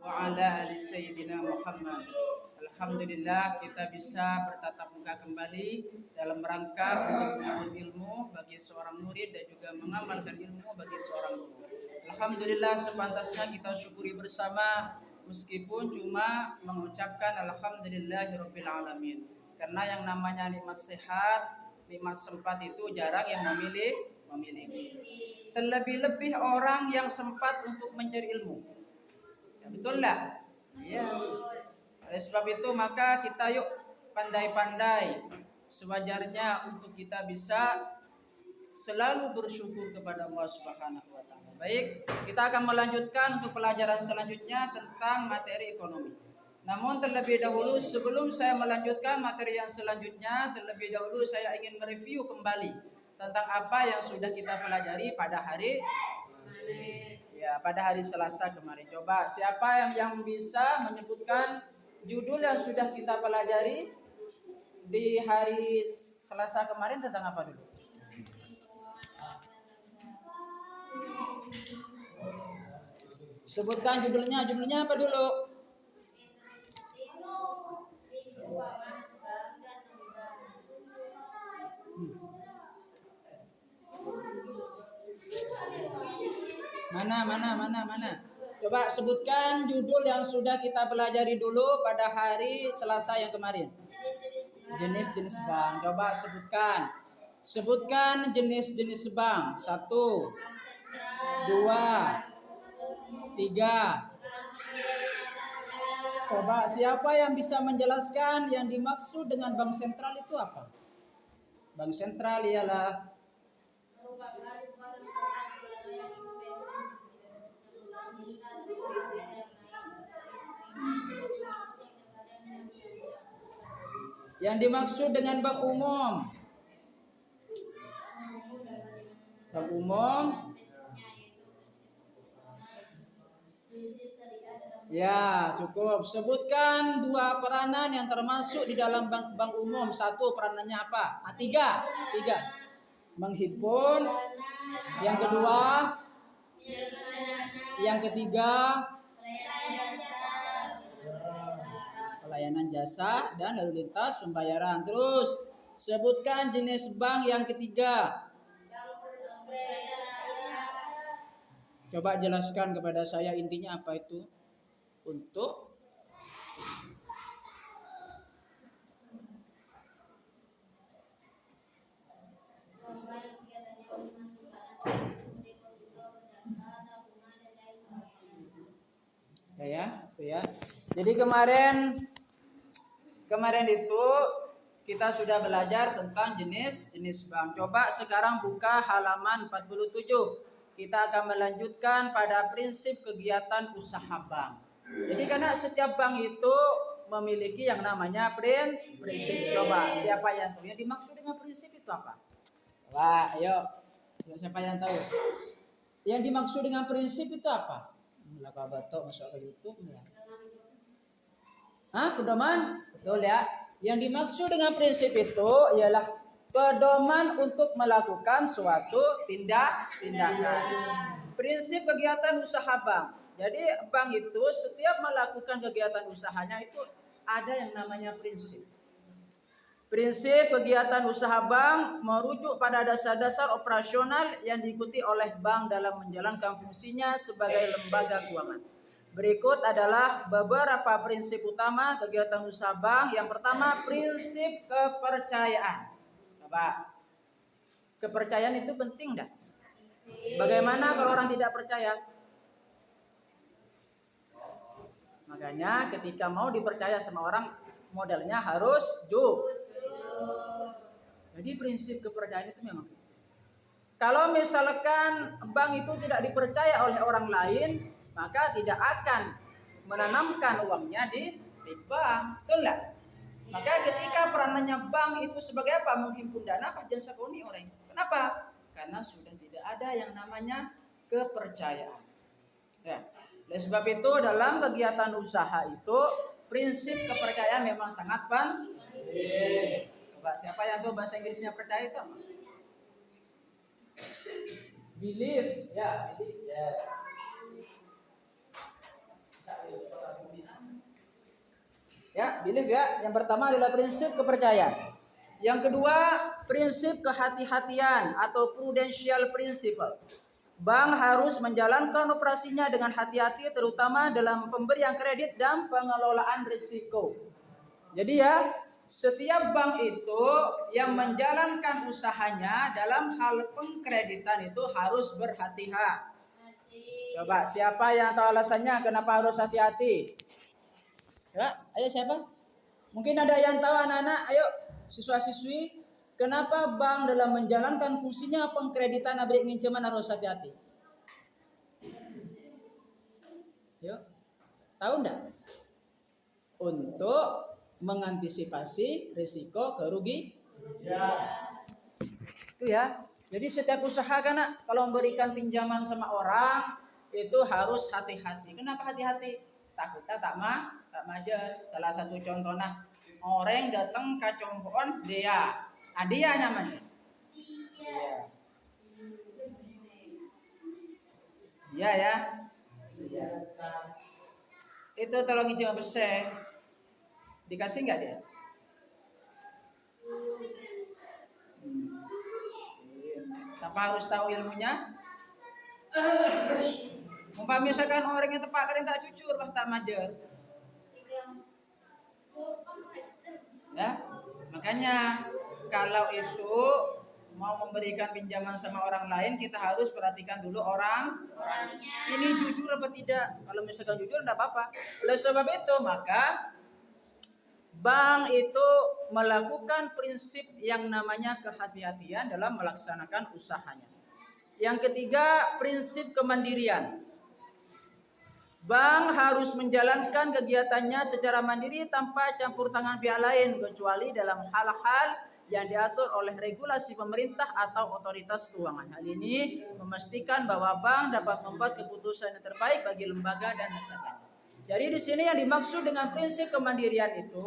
wa ala ali sayyidina Muhammad. Alhamdulillah kita bisa bertatap muka kembali dalam rangka untuk menuntut ilmu bagi seorang murid dan juga mengamalkan ilmu bagi seorang guru. Alhamdulillah sepantasnya kita syukuri bersama meskipun cuma mengucapkan alhamdulillahirabbil alamin. Karena yang namanya nikmat sehat, nikmat sempat itu jarang yang memiliki. Terlebih-lebih orang yang sempat untuk mencari ilmu. Ya, betul lah. Iya. Oleh sebab itu maka kita yuk pandai-pandai sewajarnya untuk kita bisa selalu bersyukur kepada Allah Subhanahu wa taala. Baik, kita akan melanjutkan untuk pelajaran selanjutnya tentang materi ekonomi. Namun terlebih dahulu sebelum saya melanjutkan materi yang selanjutnya, terlebih dahulu saya ingin mereview kembali tentang apa yang sudah kita pelajari pada hari Selasa kemarin. Coba siapa yang bisa menyebutkan judul yang sudah kita pelajari di hari Selasa kemarin tentang apa dulu? Sebutkan judulnya apa dulu? Mana? Coba sebutkan judul yang sudah kita pelajari dulu pada hari Selasa yang kemarin. Jenis-jenis bank. Coba sebutkan. Sebutkan jenis-jenis bank. 1, 2, 3. Coba siapa yang bisa menjelaskan yang dimaksud dengan bank sentral itu apa? Bank sentral ialah yang dimaksud dengan bank umum. Bank umum. Ya, cukup. Sebutkan 2 peranan yang termasuk di dalam bank umum. 1 peranannya apa? 3. Menghimpun. Yang kedua. Yang ketiga. Pelayanan jasa dan lalu lintas pembayaran. Terus sebutkan jenis bank yang ketiga. Coba jelaskan kepada saya intinya apa itu untuk ya. Jadi kemarin itu kita sudah belajar tentang jenis bank. Coba sekarang buka halaman 47. Kita akan melanjutkan pada prinsip kegiatan usaha bank. Jadi karena setiap bank itu memiliki yang namanya prinsip. Coba siapa yang tahu yang dimaksud dengan prinsip itu apa? Wah, ayo siapa yang tahu? Yang dimaksud dengan prinsip itu apa? Laka batok masuk ke YouTube ya. Pedoman? Betul ya. Yang dimaksud dengan prinsip itu ialah pedoman untuk melakukan suatu tindakan. Prinsip kegiatan usaha bank. Jadi bank itu setiap melakukan kegiatan usahanya itu ada yang namanya prinsip. Prinsip kegiatan usaha bank merujuk pada dasar-dasar operasional yang diikuti oleh bank dalam menjalankan fungsinya sebagai lembaga keuangan. Berikut adalah beberapa prinsip utama kegiatan usaha bank. Yang pertama, prinsip kepercayaan. Coba, kepercayaan itu penting dah. Bagaimana kalau orang tidak percaya? Makanya ketika mau dipercaya sama orang, modalnya harus jujur. Jadi prinsip kepercayaan itu memang. Kalau misalkan bank itu tidak dipercaya oleh orang lain, maka tidak akan menanamkan uangnya di bank, betul nggak? Maka ketika peranannya bank itu sebagai apa? Menghimpun dana kajian sakoni orang. Kenapa? Karena sudah tidak ada yang namanya kepercayaan. Ya. Oleh sebab itu dalam kegiatan usaha itu prinsip kepercayaan memang sangat penting. Coba siapa yang tahu bahasa Inggrisnya percaya itu apa? Believe, ya, believe, ya. Ya, belief ya. Yang pertama adalah prinsip kepercayaan. Yang kedua, prinsip kehati-hatian atau prudential principle. Bank harus menjalankan operasinya dengan hati-hati terutama dalam pemberian kredit dan pengelolaan risiko. Jadi ya, setiap bank itu yang menjalankan usahanya dalam hal pengkreditan itu harus berhati-hati. Coba siapa yang tahu alasannya kenapa harus hati-hati? Ya, ayo siapa? Mungkin ada yang tahu anak-anak, ayo siswa-siswi, kenapa bank dalam menjalankan fungsinya pengkreditan abrik pinjaman harus hati-hati? Yuk, tahu enggak? Untuk mengantisipasi risiko kerugian. Ya. Itu ya. Jadi setiap usaha kan kalau memberikan pinjaman sama orang itu harus hati-hati. Kenapa hati-hati? Takutnya tak majer. Salah satu contohnya orang datang ke compoan dia namanya. Iya. Iya ya. Iya. Itu tolong izin bersih. Dikasih nggak dia? Tanpa harus tahu ilmunya. Umpama misalkan orang yang tepat kalian tak jujur, bah tak majer. Ya, makanya kalau itu mau memberikan pinjaman sama orang lain, kita harus perhatikan dulu orangnya. Ini jujur apa tidak? Kalau misalkan jujur tidak apa-apa. Oleh sebab itu maka bank itu melakukan prinsip yang namanya kehati-hatian dalam melaksanakan usahanya. Yang ketiga, prinsip kemandirian. Bank harus menjalankan kegiatannya secara mandiri tanpa campur tangan pihak lain kecuali dalam hal-hal yang diatur oleh regulasi pemerintah atau otoritas keuangan. Hal ini memastikan bahwa bank dapat membuat keputusan yang terbaik bagi lembaga dan nasabahnya. Jadi di sini yang dimaksud dengan prinsip kemandirian itu,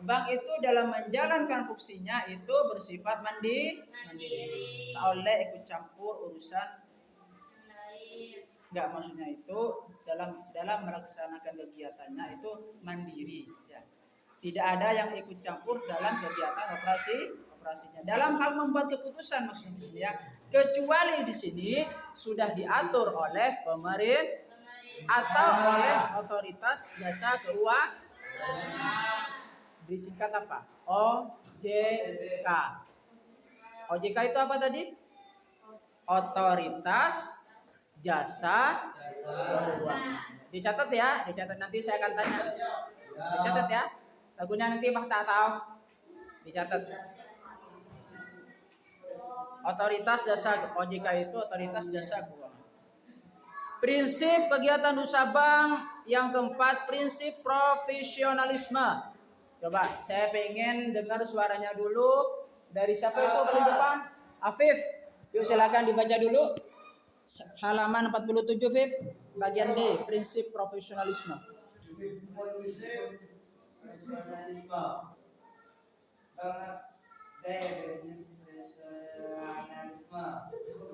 bank itu dalam menjalankan fungsinya itu bersifat mandiri. Tak oleh ikut campur urusan. Enggak, maksudnya itu dalam melaksanakan kegiatannya itu mandiri ya. Tidak ada yang ikut campur dalam kegiatan operasinya. Dalam hal membuat keputusan maksudnya di sini ya. Kecuali di sini sudah diatur oleh pemerintah atau oleh otoritas jasa keuangan. Disingkat apa? OJK. OJK itu apa tadi? Otoritas jasa keuangan. Dicatat ya, dicatat nanti saya akan tanya. Dicatat ya. Lagunya nanti mah tak tahu. Dicatat. Otoritas jasa OJK itu otoritas jasa keuangan. Prinsip kegiatan usaha bank yang keempat, prinsip profesionalisme. Coba saya pengen dengar suaranya dulu dari siapa itu paling depan? Afif. Yuk silakan dibaca dulu. Halaman 47 Fif, bagian D, prinsip profesionalisme.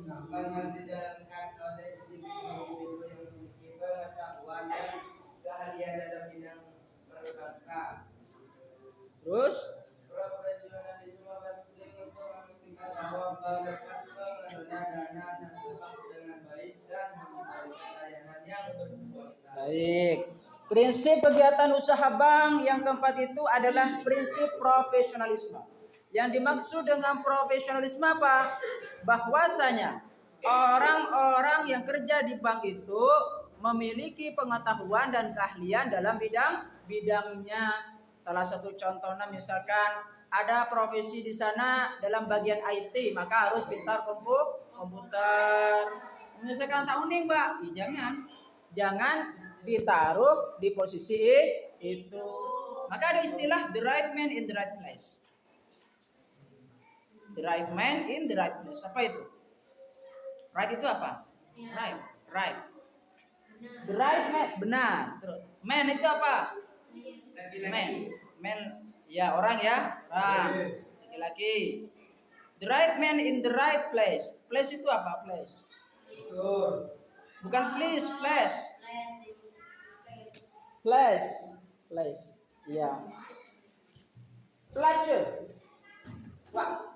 Menjalankan oleh individu yang memiliki pengetahuan dan keahlian dalam bidang perbankan. Terus Profesionalisme penting untuk memastikan bahwa bank dapat mengelola dana nasabah dengan baik dan memberikan layanan yang berkualitas. baik. Prinsip kegiatan usaha bank yang keempat itu adalah prinsip profesionalisme. Yang dimaksud dengan profesionalisme apa? Bahwasanya orang-orang yang kerja di bank itu memiliki pengetahuan dan keahlian dalam bidangnya. Salah satu contohnya misalkan ada profesi di sana dalam bagian IT, maka harus pintar komputer. Misalkan tak unik, Mbak, jangan ditaruh di posisi itu. Maka ada istilah the right man in the right place. The right man in the right place. Apa itu? Right itu apa? Right. The right man, benar. Terus man itu apa? Man, ya orang ya, laki-laki. The right man in the right place. Place itu apa? Place. Bukan please, place. Place. Ya. Pelacur. Wah.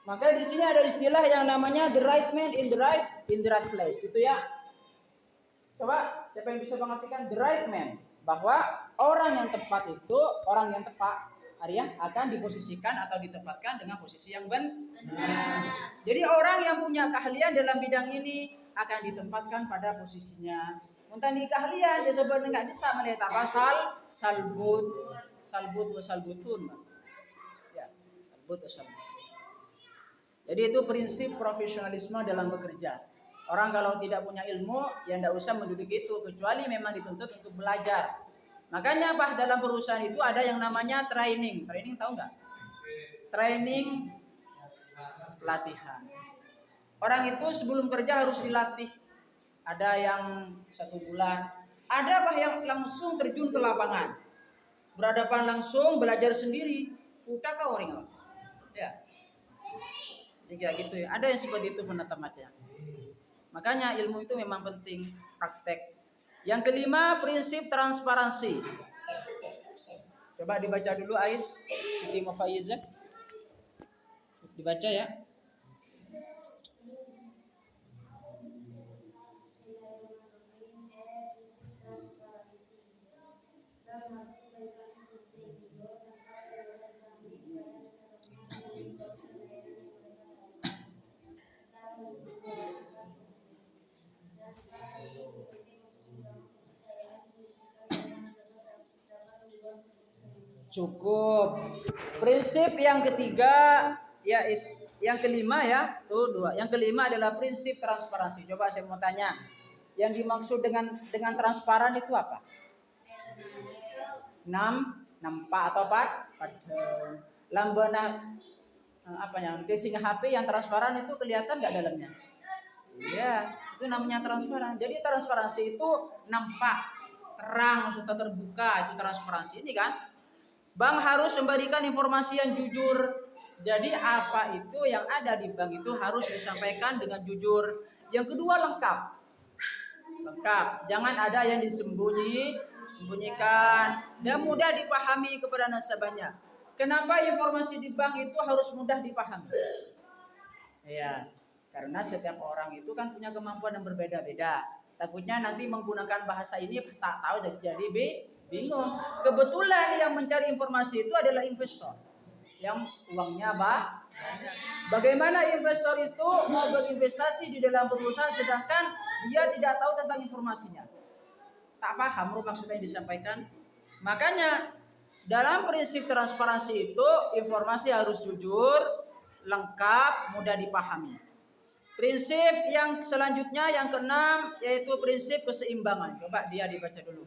Maka di sini ada istilah yang namanya the right man in the right place. Itu ya. Coba siapa yang bisa mengartikan the right man? Bahwa orang yang tepat itu orang yang tepat, Arya, akan diposisikan atau ditempatkan dengan posisi yang benar. Jadi orang yang punya keahlian dalam bidang ini akan ditempatkan pada posisinya. Untuk di keahlian disebut dengan bisa melihat apa salbut salbutun. Ya, salbut salbut. Jadi itu prinsip profesionalisme dalam bekerja. Orang kalau tidak punya ilmu, ya tidak usah menduduki itu, kecuali memang dituntut untuk belajar. Makanya Pak, dalam perusahaan itu ada yang namanya training. Training tahu nggak? Training pelatihan. Orang itu sebelum kerja harus dilatih. Ada yang 1 bulan, ada Pak yang langsung terjun ke lapangan, berhadapan langsung, belajar sendiri. Udah kau orang, ya. Kayak gitu ya. Ada yang seperti itu penatamatnya. Makanya ilmu itu memang penting, praktek. Yang kelima, prinsip transparansi. Coba dibaca dulu Ais, Siti Mufayyizah. Dibaca ya. Cukup. Prinsip yang ketiga, ya yang kelima ya, tuh 2. Yang kelima adalah prinsip transparansi. Coba saya mau tanya, yang dimaksud dengan transparan itu apa? Nampak atau lambana apa yang casing HP yang transparan itu kelihatan nggak dalamnya? Ya, itu namanya transparan. Jadi transparansi itu nampak, terang, sudah terbuka, itu transparansi ini kan. Bank harus memberikan informasi yang jujur. Jadi apa itu yang ada di bank itu harus disampaikan dengan jujur. Yang kedua lengkap. Jangan ada yang disembunyikan dan mudah dipahami kepada nasabahnya. Kenapa informasi di bank itu harus mudah dipahami? Ya, karena setiap orang itu kan punya kemampuan yang berbeda-beda. Takutnya nanti menggunakan bahasa ini tak tahu jadi bingung. Kebetulan yang mencari informasi itu adalah investor yang uangnya bagaimana investor itu mau berinvestasi di dalam perusahaan sedangkan dia tidak tahu tentang informasinya, tak paham maksudnya yang disampaikan. Makanya dalam prinsip transparansi itu informasi harus jujur, lengkap, mudah dipahami. Prinsip yang selanjutnya yang keenam yaitu prinsip keseimbangan. Coba dia dibaca dulu.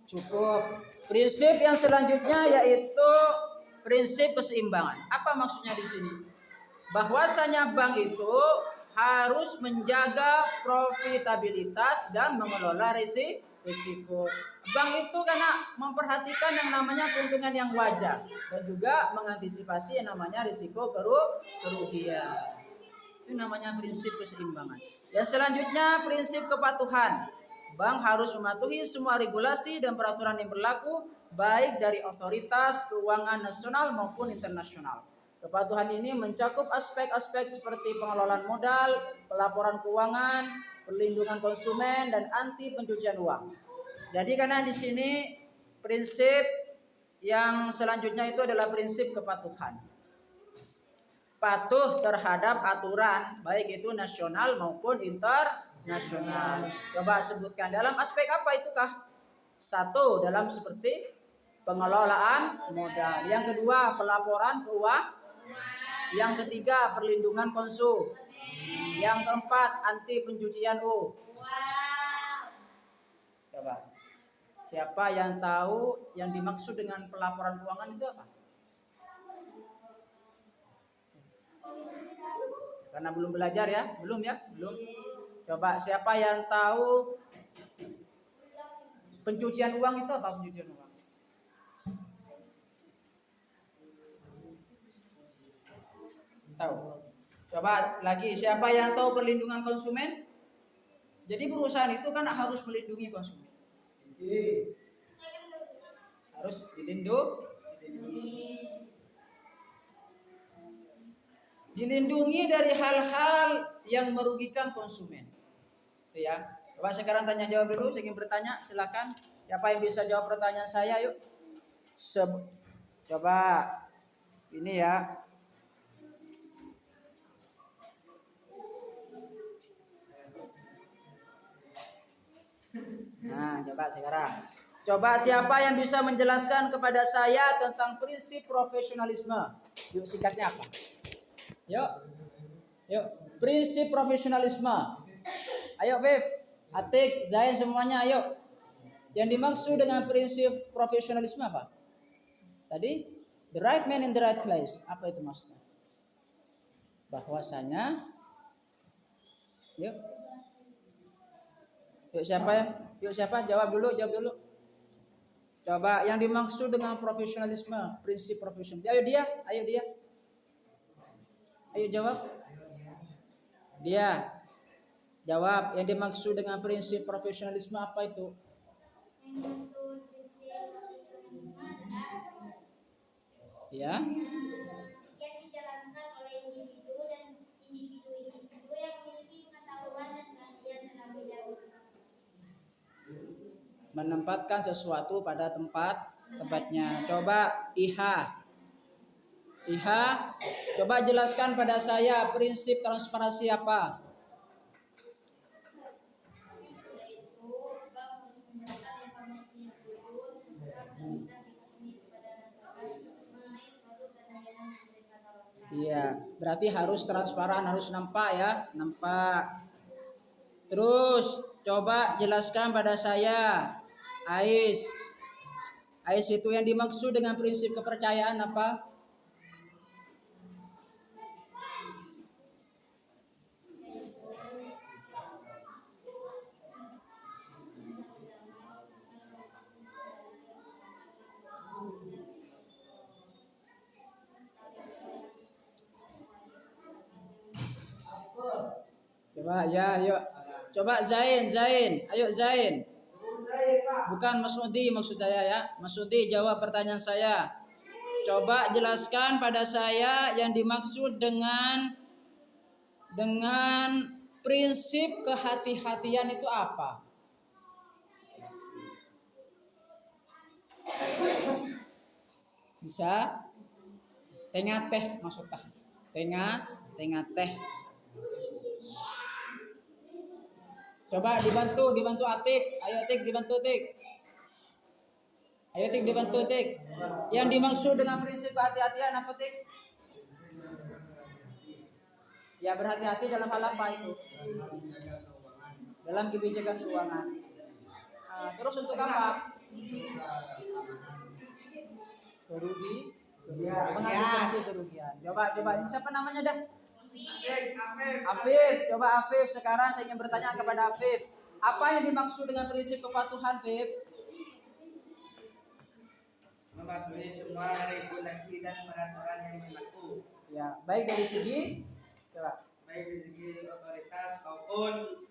Cukup. Prinsip yang selanjutnya yaitu prinsip keseimbangan. Apa maksudnya di sini? Bahwasanya bank itu harus menjaga profitabilitas dan mengelola risiko. Bank itu karena memperhatikan yang namanya keuntungan yang wajar dan juga mengantisipasi yang namanya risiko kerugian. Itu namanya prinsip keseimbangan. Yang selanjutnya prinsip kepatuhan. Bank harus mematuhi semua regulasi dan peraturan yang berlaku baik dari otoritas keuangan nasional maupun internasional. Kepatuhan ini mencakup aspek-aspek seperti pengelolaan modal, pelaporan keuangan, perlindungan konsumen, dan anti pencucian uang. Jadi karena di sini prinsip yang selanjutnya itu adalah prinsip kepatuhan. Patuh terhadap aturan baik itu nasional maupun internasional. Coba sebutkan dalam aspek apa itukah? 1, dalam seperti pengelolaan modal. Yang kedua, pelaporan keuangan. Yang ketiga, perlindungan konsumen. Yang keempat, anti pencucian uang. Coba. Siapa yang tahu yang dimaksud dengan pelaporan keuangan itu apa? Karena belum belajar ya, belum ya, belum. Coba siapa yang tahu pencucian uang itu apa pencucian uang? Tahu. Coba lagi siapa yang tahu perlindungan konsumen? Jadi perusahaan itu kan harus melindungi konsumen. Harus dilindungi dari hal-hal yang merugikan konsumen. Itu ya. Coba sekarang tanya jawab dulu. Saya ingin bertanya, silakan. Siapa yang bisa jawab pertanyaan saya? Yuk. Coba ini ya. Nah, coba sekarang. Coba siapa yang bisa menjelaskan kepada saya tentang prinsip profesionalisme? Yuk, singkatnya apa? Yuk. Yuk, prinsip profesionalisme. Ayo, Viv, Atik, Zain semuanya ayo. Yang dimaksud dengan prinsip profesionalisme apa? Tadi the right man in the right place. Apa itu maksudnya? Bahwasanya yuk. Yuk siapa ya? Yuk siapa? Jawab dulu. Coba yang dimaksud dengan profesionalisme, prinsip profesionalisme. Ayo dia. Ayo jawab. Dia. Jawab yang dimaksud dengan prinsip profesionalisme apa itu? Ya. Yang dijalankan oleh individu dan individu yang memiliki pengetahuan dan keahlian terlebih dahulu. Menempatkan sesuatu pada tempatnya. Coba Iha, coba jelaskan pada saya prinsip transparansi apa? Yaitu bank harus menyerahkan informasi yang jujur serta meminta dipenuhi kepada nasabah mengenai produk dan layanan yang mereka tawarkan. Iya, berarti harus transparan, harus nampak ya, nampak. Terus coba jelaskan pada saya, Ais itu yang dimaksud dengan prinsip kepercayaan apa? Coba ya, yuk. Coba Zain. Ayo Zain. Bukan Mas Udi maksud saya ya. Mas Udi jawab pertanyaan saya. Coba jelaskan pada saya yang dimaksud dengan prinsip kehati-hatian itu apa? Bisa? Tengah teh maksudnya. Tengah teh. Coba dibantu Atik. Ayo Atik dibantu Atik. Yang dimaksud dengan prinsip kehati-hatian apa Tik? Ya berhati-hati dalam hal apa itu? Dalam kebijakan keuangan. Terus untuk apa? Mengantisipasi kerugian. Coba ini siapa namanya dah? Afif. Coba Afif, sekarang saya ingin bertanya kepada Afif. Apa yang dimaksud dengan prinsip kepatuhan, Afif? Mematuhi semua regulasi dan peraturan yang berlaku. Ya, baik dari segi coba. Baik dari segi otoritas maupun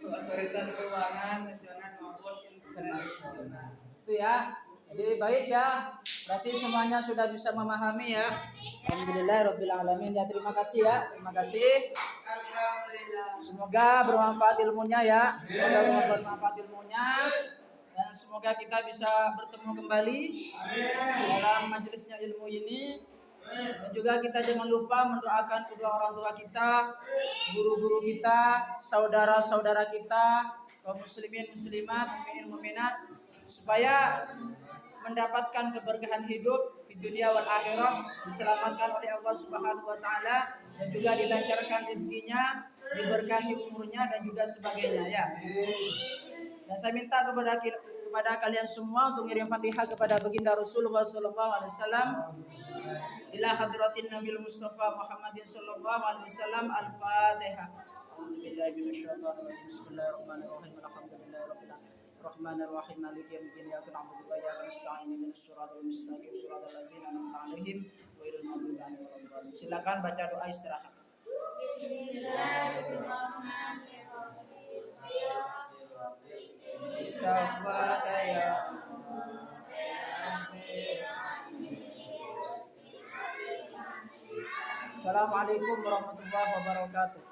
otoritas keuangan nasional maupun internasional. Itu ya. Jadi baik ya. Berarti semuanya sudah bisa memahami ya. Alhamdulillahirabbil alamin. Ya, terima kasih ya. Terima kasih. Alhamdulillah. Semoga bermanfaat ilmunya ya. Dan semoga kita bisa bertemu kembali dalam majelisnya ilmu ini. Dan juga kita jangan lupa mendoakan kedua orang tua kita, guru-guru kita, saudara-saudara kita, kaum muslimin muslimat, mukminin mukminat, supaya mendapatkan keberkahan hidup di dunia wal akhirah, diselamatkan oleh Allah Subhanahu wa taala, dan juga dilancarkan rezekinya, diberkahi umurnya dan juga sebagainya ya. Dan saya minta kepada kepada kalian semua untuk ngirim Fatihah kepada baginda Rasulullah sallallahu alaihi wasallam. Ila hadratin Nabil Mustafa Muhammadin sallallahu alaihi wasallam. Al-Fatihah. A'udzubillahi minasyaitonir rajim. Bismillahirrahmanirrahim. Alhamdulillahirabbil alamin. Rahmanirrahim. Maliki yaumiddin. Iyyaka na'budu wa iyyaka nasta'in. Ihdinas siratal mustaqim. Shiratal ladzina an'amta 'alaihim ghairil maghdubi 'alaihim waladdallin. Silakan baca doa istirahat. Taqwaka ya Assalamualaikum warahmatullahi wabarakatuh.